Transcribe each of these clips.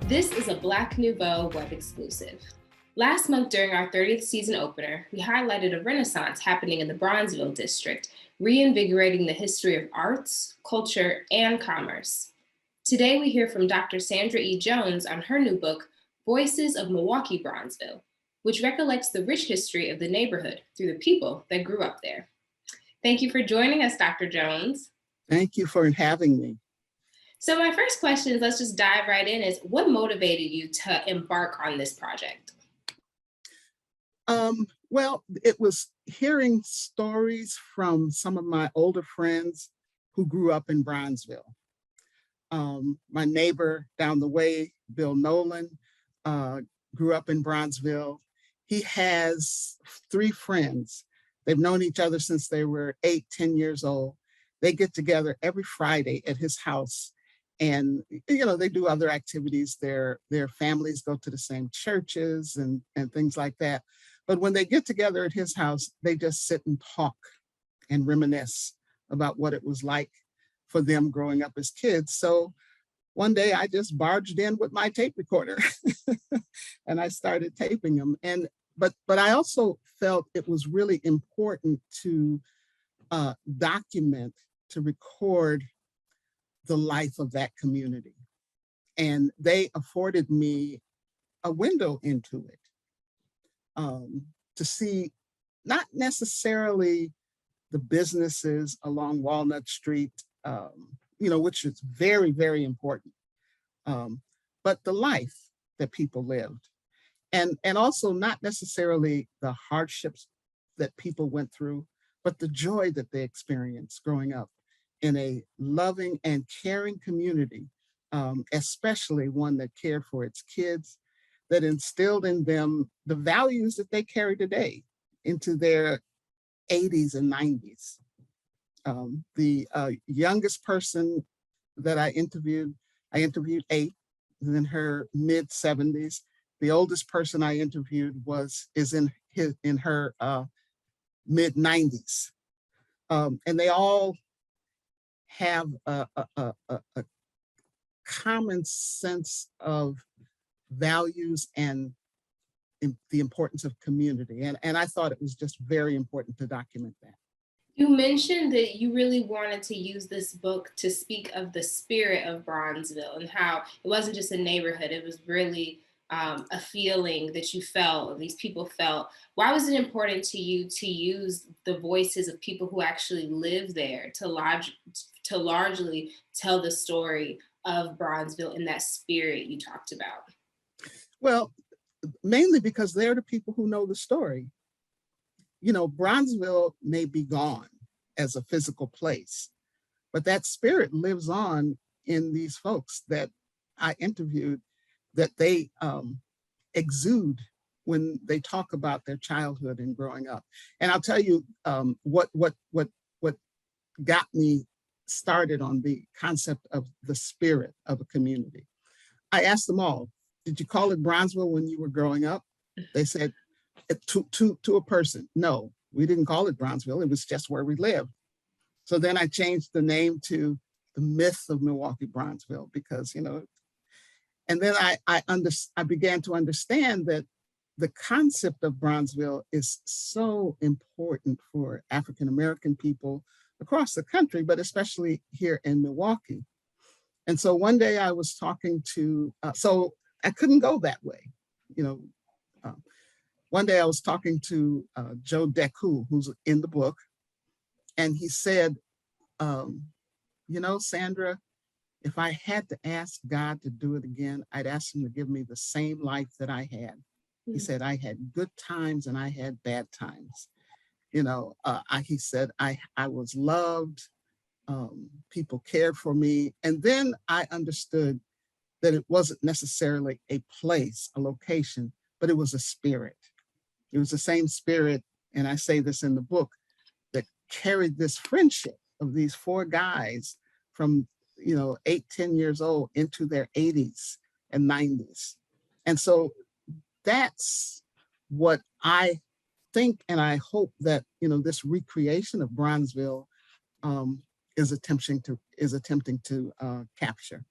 This is a Black Nouveau web exclusive. Last month during our 30th season opener, we highlighted a renaissance happening in the Bronzeville district, reinvigorating the history of arts, culture, and commerce. Today we hear from Dr. Sandra E. Jones on her new book, Voices of Milwaukee Bronzeville, which recollects the rich history of the neighborhood through the people that grew up there. Thank you for joining us, Dr. Jones. Thank you for having me. So my first question is, let's just dive right in, is what motivated you to embark on this project? Well, it was hearing stories from some of my older friends who grew up in Bronzeville. My neighbor down the way, Bill Nolan, grew up in Bronzeville. He has 3 friends. They've known each other since they were 8, 10 years old. They get together every Friday at his house, and they do other activities. Their families go to the same churches and things like that. But when they get together at his house, they just sit and talk and reminisce about what it was like for them growing up as kids. So one day I just barged in with my tape recorder and I started taping them. But I also felt it was really important to document, to record the life of that community. And they afforded me a window into it, to see not necessarily the businesses along Walnut Street, which is very, very important, but the life that people lived. And also not necessarily the hardships that people went through, but the joy that they experienced growing up in a loving and caring community, especially one that cared for its kids, that instilled in them the values that they carry today into their 80s and 90s. The youngest person that I interviewed 8, in her mid 70s. The oldest person I interviewed is in her mid 90s. And they all have a common sense of values and the importance of community. And I thought it was just very important to document that. You mentioned that you really wanted to use this book to speak of the spirit of Bronzeville and how it wasn't just a neighborhood, it was really a feeling that you felt, these people felt. Why was it important to you to use the voices of people who actually live there to largely tell the story of Bronzeville in that spirit you talked about? Well, mainly because they're the people who know the story. Bronzeville may be gone as a physical place, but that spirit lives on in these folks that I interviewed, that they exude when they talk about their childhood and growing up. And I'll tell you what got me started on the concept of the spirit of a community. I asked them all, did you call it Bronzeville when you were growing up? They said, to a person, no, we didn't call it Bronzeville. It was just where we lived. So then I changed the name to the myth of Milwaukee Bronzeville because, and then I began to understand that the concept of Bronzeville is so important for African-American people across the country, but especially here in Milwaukee. And so one day I was talking to, so I couldn't go that way, One day I was talking to Joe Deku, who's in the book, and he said, Sandra, if I had to ask God to do it again, I'd ask him to give me the same life that I had. He said, I had good times and I had bad times. He said, I was loved, people cared for me. And then I understood that it wasn't necessarily a place, a location, but it was a spirit. It was the same spirit, and I say this in the book, that carried this friendship of these 4 guys from 8, 10 years old into their 80s and 90s. And so that's what I think, and I hope that this recreation of Bronzeville is attempting to capture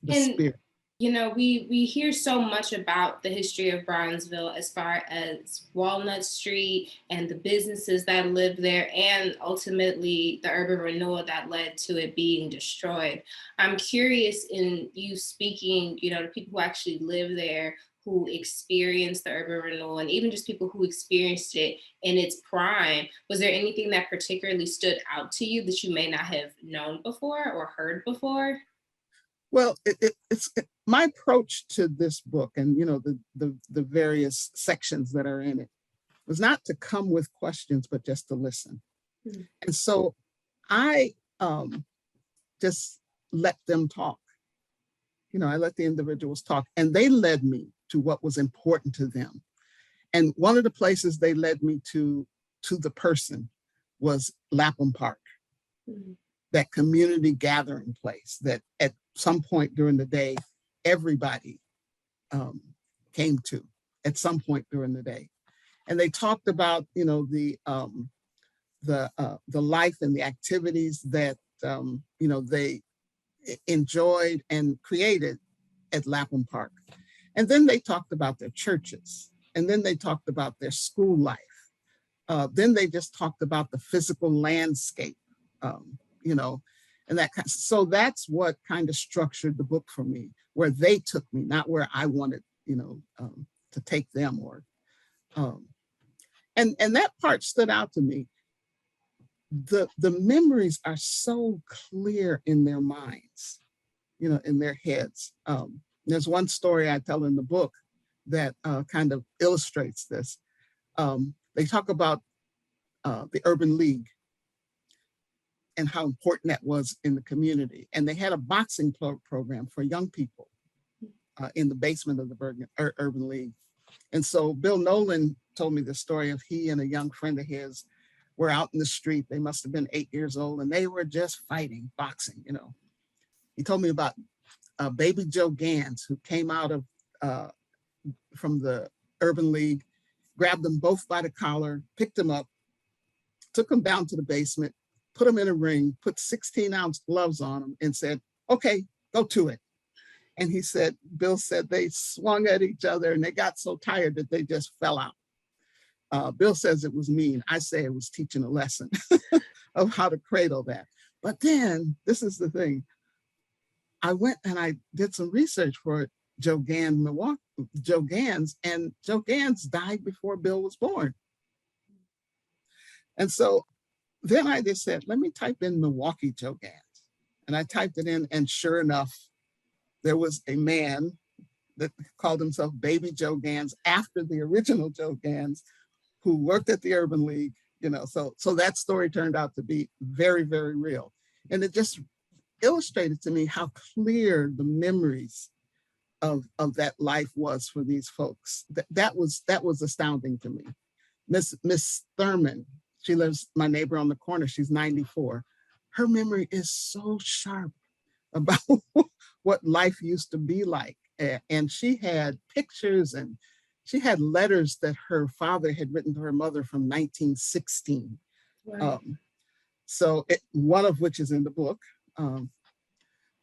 the spirit. You know, we hear so much about the history of Bronzeville as far as Walnut Street and the businesses that live there, and ultimately the urban renewal that led to it being destroyed. I'm curious in you speaking, you know, to people who actually live there, who experienced the urban renewal, and even just people who experienced it in its prime. Was there anything that particularly stood out to you that you may not have known before or heard before? Well, my approach to this book, and the various sections that are in it, was not to come with questions, but just to listen. Mhm. And so I just let them talk. I let the individuals talk, and they led me to what was important to them. And one of the places they led me to the person, was Lapham Park, Mhm. that community gathering place that at some point during the day, everybody um, came to at some point during the day. And they talked about, the life and the activities that they enjoyed and created at Lapham Park. And then they talked about their churches, and then they talked about their school life. Then they just talked about the physical landscape, um, you know, and that kind. So that's what kind of structured the book for me, where they took me, not where I wanted, to take them. Or um, and that part stood out to me. The memories are so clear in their minds, in their heads. There's one story I tell in the book that kind of illustrates this. They talk about the Urban League and how important that was in the community. And they had a boxing program for young people in the basement of the Urban League. And so Bill Nolan told me the story of he and a young friend of his were out in the street. They must have been 8 years old, and they were just fighting, boxing. He told me about baby Joe Gans, who came out of from the Urban League, grabbed them both by the collar, picked them up, took them down to the basement, put them in a ring, put 16-ounce gloves on them, and said, "Okay, go to it." And Bill said they swung at each other and they got so tired that they just fell out. Bill says it was mean. I say it was teaching a lesson of how to cradle that. But then, this is the thing. I went and I did some research for Joe Gans, and Joe Gans died before Bill was born. And so then I just said, let me type in Milwaukee Joe Gans. And I typed it in, and sure enough, there was a man that called himself Baby Joe Gans after the original Joe Gans, who worked at the Urban League. So that story turned out to be very, very real. And it just illustrated to me how clear the memories of that life was for these folks. That was astounding to me. Miss Thurman, she lives, my neighbor on the corner, she's 94. Her memory is so sharp about what life used to be like. And she had pictures, and she had letters that her father had written to her mother from 1916. Right. One of which is in the book.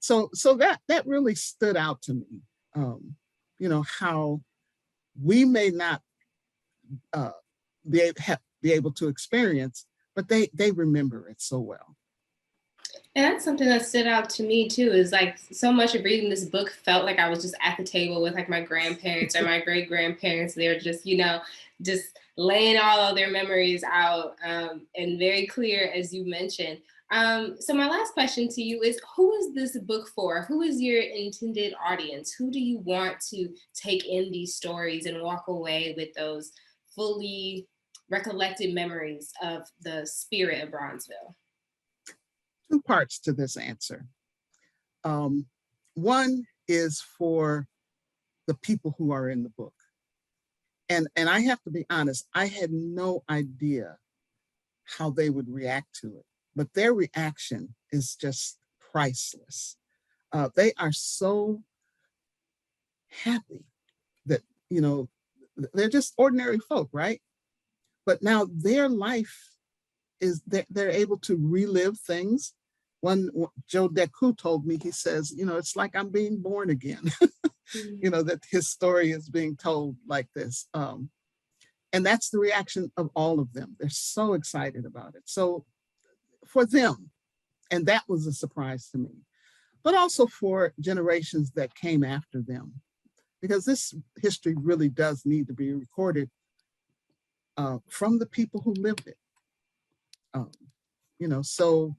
So that really stood out to me. How we may not uh, be able to experience, but they remember it so well. And that's something that stood out to me too, is like so much of reading this book felt like I was just at the table with like my grandparents or my great grandparents. They were just, just laying all of their memories out, and very clear, as you mentioned. So my last question to you is, who is this book for? Who is your intended audience? Who do you want to take in these stories and walk away with those fully recollected memories of the spirit of Bronzeville? Two parts to this answer. One is for the people who are in the book. And I have to be honest, I had no idea how they would react to it, but their reaction is just priceless. They are so happy that, they're just ordinary folk, right? But now their life is they're able to relive things Joe Deku told me, he says, it's like I'm being born again, that his story is being told like this. And that's the reaction of all of them. They're so excited about it. So for them, and that was a surprise to me, but also for generations that came after them, because this history really does need to be recorded from the people who lived it. So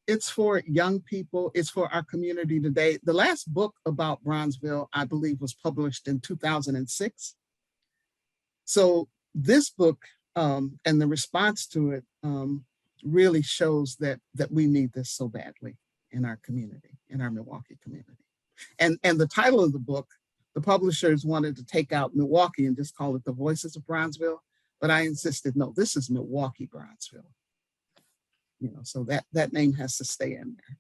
it's for young people, it's for our community today. The last book about Bronzeville, I believe, was published in 2006. So this book and the response to it really shows that we need this so badly in our community, in our Milwaukee community. And the title of the book, the publishers wanted to take out Milwaukee and just call it The Voices of Bronzeville, but I insisted, no, this is Milwaukee Bronzeville. So that name has to stay in there.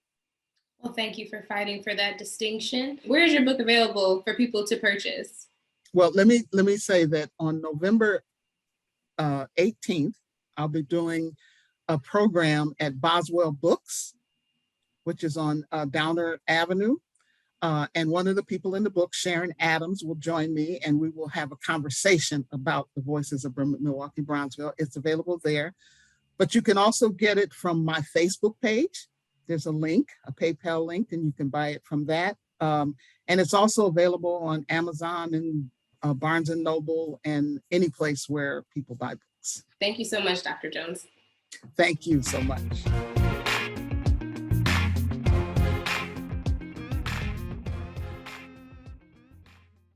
Well, thank you for fighting for that distinction. Where is your book available for people to purchase? Well, let me say that on November 18th, I'll be doing a program at Boswell Books, which is on Downer Avenue. And one of the people in the book, Sharon Adams, will join me, and we will have a conversation about the Voices of Milwaukee Bronzeville. It's available there. But you can also get it from my Facebook page. There's a link, a PayPal link, and you can buy it from that. And it's also available on Amazon and Barnes and Noble and any place where people buy books. Thank you so much, Dr. Jones. Thank you so much.